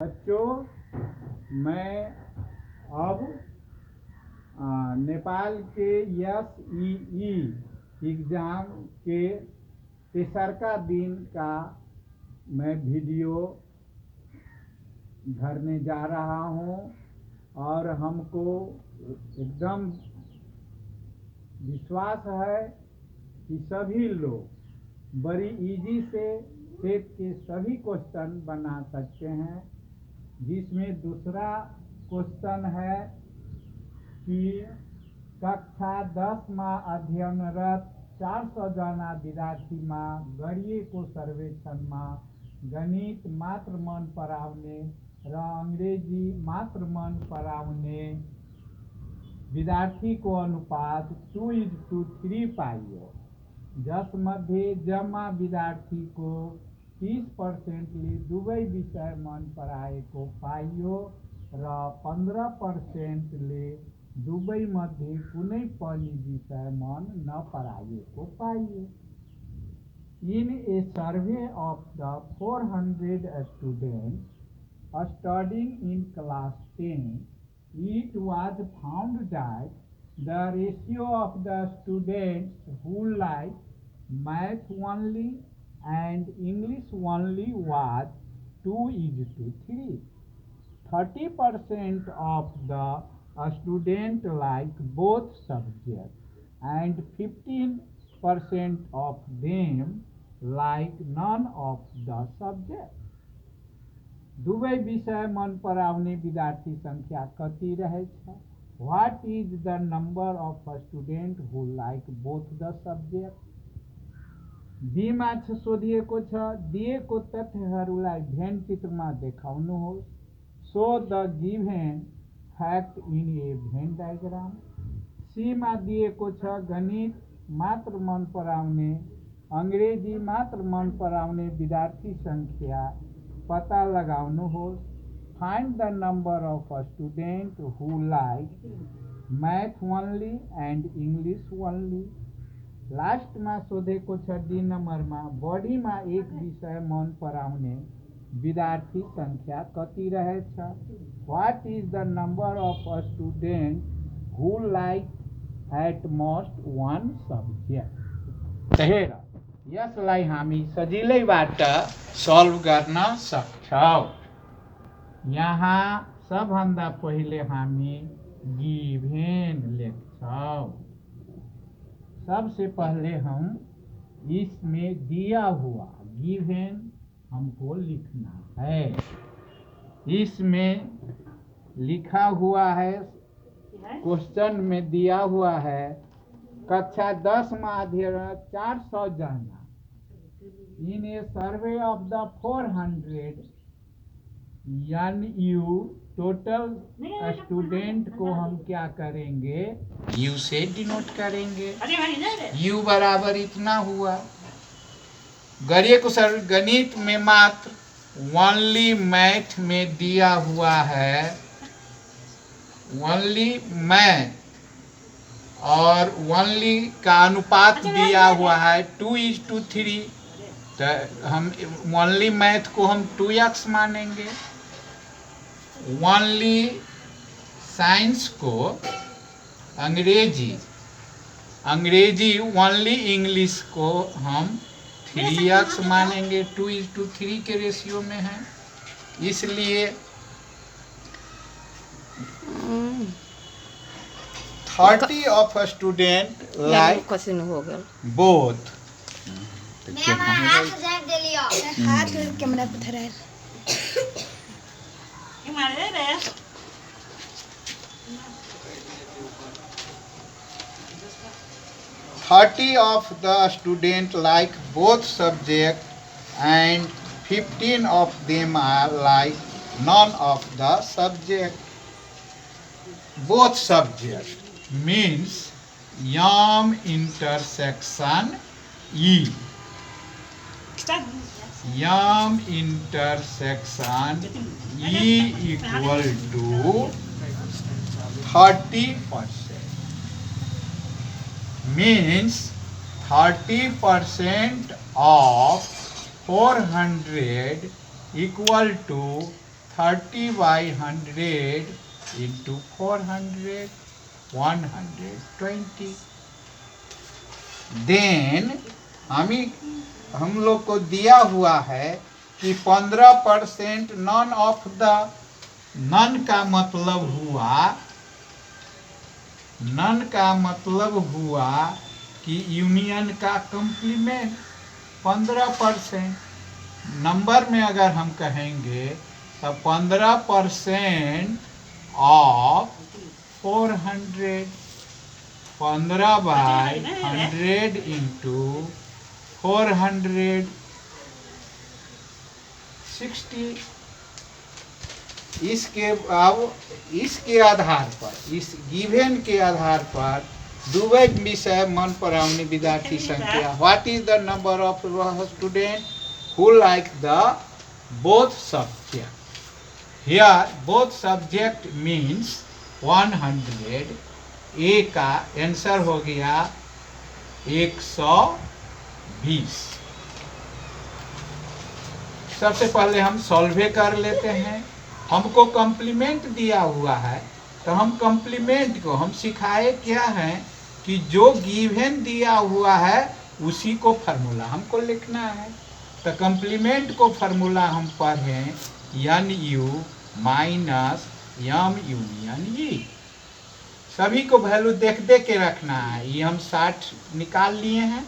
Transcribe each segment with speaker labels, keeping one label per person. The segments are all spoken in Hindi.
Speaker 1: बच्चों, मैं अब नेपाल के SEE एग्ज़ाम के तेसरका दिन का मैं वीडियो धरने जा रहा हूँ और हमको एकदम विश्वास है कि सभी लोग बड़ी इजी से सेट के सभी क्वेश्चन बना सकते हैं। जिसमें दूसरा क्वेश्चन है कि कक्षा 10 में अध्ययनरत 400 जना विद्यार्थी में गरिएको सर्वेक्षण में गणित मात्र मन पराउने र अंग्रेजी मात्र मन पराउने विद्यार्थी को अनुपात 2:3 पाइयो। जसमध्ये जम्मा विद्यार्थी को 30%ले दुवै विषय मन पराएको पाइयो र 15%ले दुवै मध्ये कुनै पनि विषय मन नपराएको पाइयो। In a survey of the 400 students studying in class 10, it was found that the ratio of the students who liked math only and English only was 2:3. 30% of the students like both subjects and 15% of them like none of the subjects. दुवै विषय मन पराउने विद्यार्थी संख्या कति रहेछ? What is the number of students who like both the subjects? बीमा सोधिएको छ, दिएको तथ्यहरूलाई भेन चित्रमा देखाउनुहोस्। So the given fact in a Venn diagram. सी मा दिएको छ गणित मात्र मन पराउने अंग्रेजी मात्र मन पराउने विद्यार्थी संख्या पता लगाउनुहोस्। Find the number of student who like math only and English only. Last में सोधेको छ डी नंबर में बॉडी में एक विषय मन पराउने विद्यार्थी संख्या कति रहेछ? What is the number of student who like at most one subject. हेर, यसलाई हामी सजिलैबाट सल्भ गर्न सक्छौं। यहाँ सबभन्दा पहिले हामी गिभेन लेख्छौं। सबसे पहले हम इसमें दिया हुआ गिवन हमको लिखना है। इसमें लिखा हुआ है, क्वेश्चन में दिया हुआ है कक्षा 10 में अध्ययनरत 400 जना। In a survey of the 400 NU total student को हम क्या करेंगे? U से डिनोट करेंगे। U बराबर इतना हुआ। गरिएको सर गणित में मात्र ओनली मैथ में दिया हुआ है ओनली मैथ और ओनली का अनुपात दिया हुआ है 2:3। तो हम ओनली मैथ को हम 2x मानेंगे। ओनली साइंस को अंग्रेजी ओनली इंग्लिश को हम 3x मानेंगे। 2:3 के रेशियो में है, इसलिए 30 of student like both।
Speaker 2: हाथ कैमरा पे धरा है।
Speaker 1: 30 of the student like both subject and 15 of them are like none of the subject। Both subject means YAM intersection E। YAM intersection E equal to 30%। means 30% of 400 equal to 30/100 into 400, 120. Then हम लोग को दिया हुआ है कि 15% नॉन ऑफ द, नन का मतलब हुआ कि यूनियन का कंप्लीमेंट 15%। नंबर में अगर हम कहेंगे तो 15% ऑफ 400, 15/100 इंटू 400, 60। इसके आधार पर, इस गिवन के आधार पर दुबई विषय मन परावनी विद्यार्थी संख्या। What is the number of student who like the both subject? Here both subject means 100। ए का आंसर हो गया 120। सबसे पहले हम सॉल्वे कर लेते हैं। हमको कॉम्प्लीमेंट दिया हुआ है तो हम कॉम्प्लीमेंट को हम सिखाए क्या है कि जो गिवन दिया हुआ है उसी को फार्मूला हमको लिखना है। तो कॉम्प्लीमेंट को फार्मूला हम पढ़ें NU minus M union E। सभी को वैल्यू देख के रखना है। ये हम 60 निकाल लिए हैं,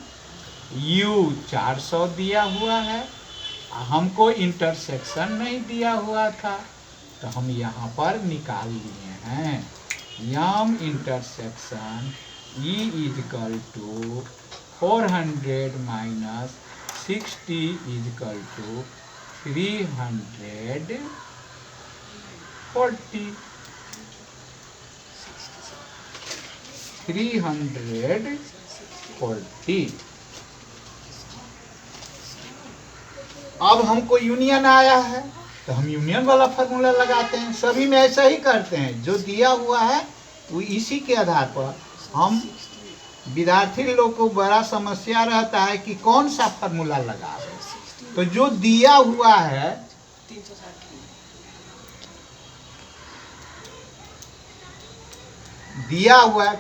Speaker 1: U 400 दिया हुआ है, हमको इंटरसेक्शन नहीं दिया हुआ था तो हम यहाँ पर निकाल लिए हैं। यम intersection E is equal to 400 minus 60 is equal to 340। 340। अब हमको यूनियन आया है तो हम यूनियन वाला फार्मूला लगाते हैं। सभी में ऐसा ही करते हैं, जो दिया हुआ है वो इसी के आधार पर। हम विद्यार्थी लोग को बड़ा समस्या रहता है कि कौन सा फार्मूला लगावे। तो जो दिया हुआ है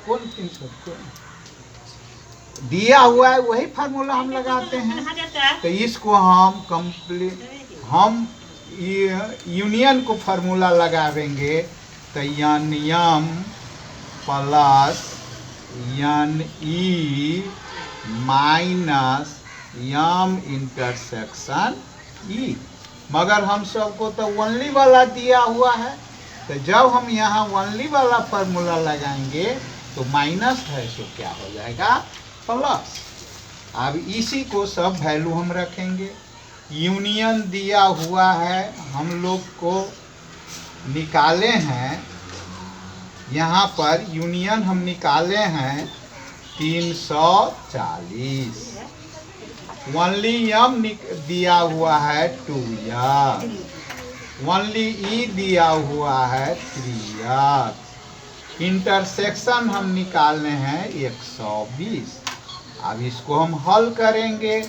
Speaker 1: कौन 300 दिया हुआ है वही फार्मूला हम लगाते हैं। तो इसको हम यूनियन को फार्मूला लगावेंगे तो यम प्लस NE माइनस यम इंटरसेक्शन E। मगर हम सबको तो ओनली वाला दिया हुआ है, तो जब हम यहाँ ओनली वाला फार्मूला लगाएंगे तो माइनस है सो क्या हो जाएगा प्लस। अब इसी को सब वैल्यू हम रखेंगे। यूनियन दिया हुआ है, हम लोग को निकाले हैं, यहाँ पर यूनियन हम निकाले हैं 340। ओनली यम दिया हुआ है 2x, ओनली E दिया हुआ है 3x, इंटरसेक्शन हम निकालने हैं 120। अब इसको हम हल करेंगे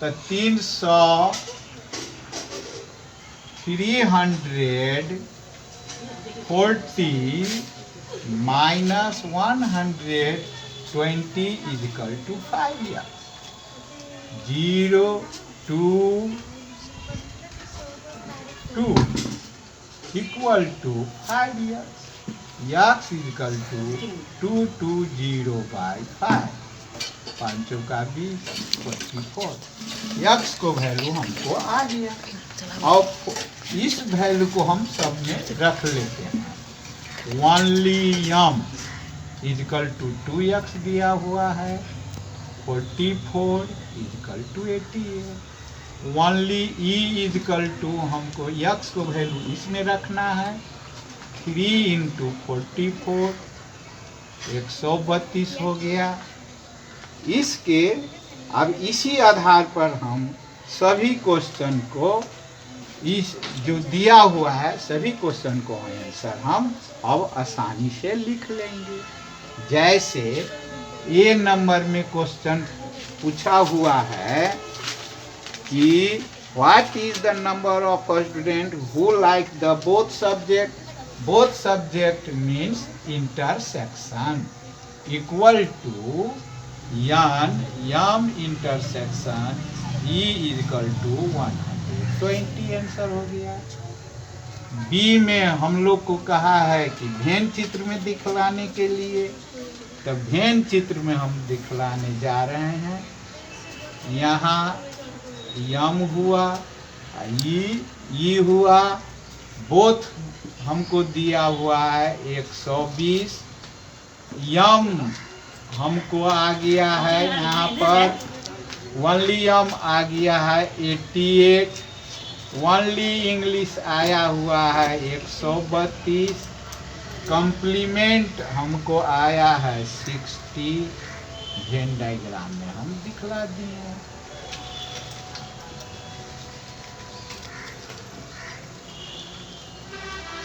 Speaker 1: तो 340 minus 120 is equal to 5x। 0 2 2 equal to 5x। x is equal to 220/5। 5 का 20 44। x को वैल्यू हमको आ गया। और इस वैल्यू को हम सब में रख लेते हैं। Only Yama is equal to 2x दिया हुआ है, 44 is equal to 88। Only E is equal to हमको x को वैल्यू इसमें रखना है, 3 इंटू 44 132 हो गया। इसके अब इसी आधार पर हम सभी क्वेश्चन को, इस जो दिया हुआ है सभी क्वेश्चन को आंसर हम अब आसानी से लिख लेंगे। जैसे ए नंबर में क्वेश्चन पूछा हुआ है कि What is the number of students who like the both subject? Both subject means intersection equal to m intersection E is equal to 120 answer हो गया। बी में हम लोग को कहा है कि भेन चित्र में दिखलाने के लिए, तो भेन चित्र में हम दिखलाने जा रहे हैं। यहाँ यम हुआ, ई हुआ, बोथ हमको दिया हुआ है 120, यम हमको आ गया है यहाँ पर, ओनली यम आ गया है 88, ओनली इंग्लिश आया हुआ है 132, कम्प्लीमेंट हमको आया है 60। वेन डायग्राम में हम दिखला दिए।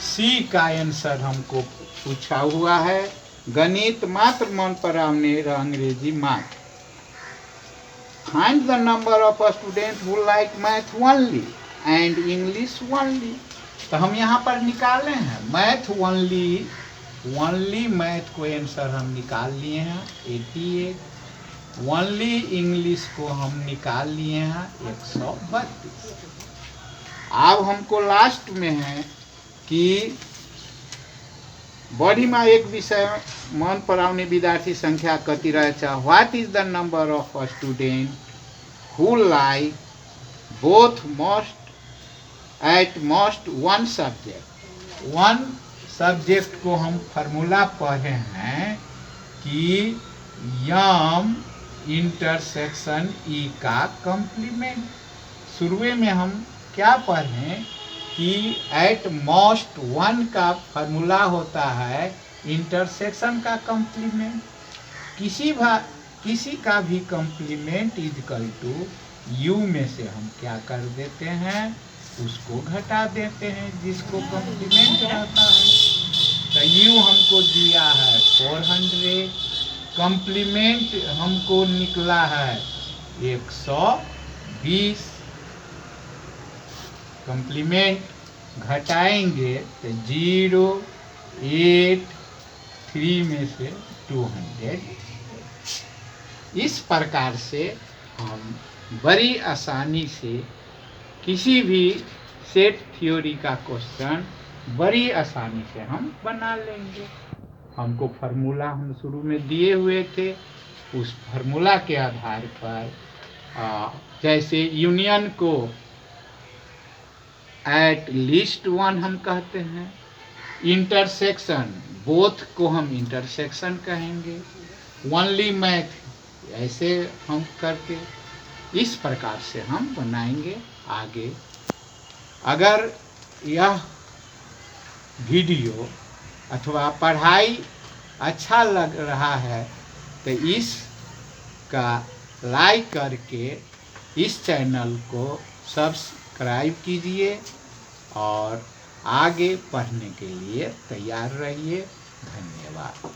Speaker 1: सी का आंसर हमको पूछा हुआ है, गणित मात्र मन परावने अंग्रेजी मात्र। Find the number of student who like math only and English only. तो हम यहाँ पर निकाले हैं मैथ ओनली, ओनली मैथ को आंसर हम निकाल लिए हैं 88, ओनली इंग्लिश को हम निकाल लिए हैं 132। अब हमको लास्ट में है कि बॉडी में एक विषय मन पराउने विद्यार्थी संख्या कति रहेछ। What is the number of student who like both most eight most one subject. One subject को हम फार्मूला पढ़े हैं कि यम इंटरसेक्शन ई का कम्प्लीमेंट। शुरू में हम क्या पढ़ें कि एट मोस्ट वन का फार्मूला होता है इंटरसेक्शन का कम्प्लीमेंट। किसी का भी complement is equal to U में से हम क्या कर देते हैं, उसको घटा देते हैं जिसको कम्प्लीमेंट रहता है। तो यू हमको दिया है 400, कम्प्लीमेंट हमको निकला है 120, कम्प्लीमेंट घटाएंगे तो 0, 8, 3 में से 200। इस प्रकार से हम बड़ी आसानी से किसी भी सेट थ्योरी का क्वेश्चन बड़ी आसानी से हम बना लेंगे। हमको फार्मूला हम शुरू में दिए हुए थे, उस फार्मूला के आधार पर जैसे यूनियन को एट लीस्ट वन हम कहते हैं, इंटरसेक्शन बोथ को हम इंटरसेक्शन कहेंगे, ओनली मैथ ऐसे हम करके इस प्रकार से हम बनाएंगे आगे। अगर यह वीडियो अथवा पढ़ाई अच्छा लग रहा है तो इसका लाइक करके इस चैनल को सब्सक्राइब कीजिए और आगे पढ़ने के लिए तैयार रहिए। धन्यवाद।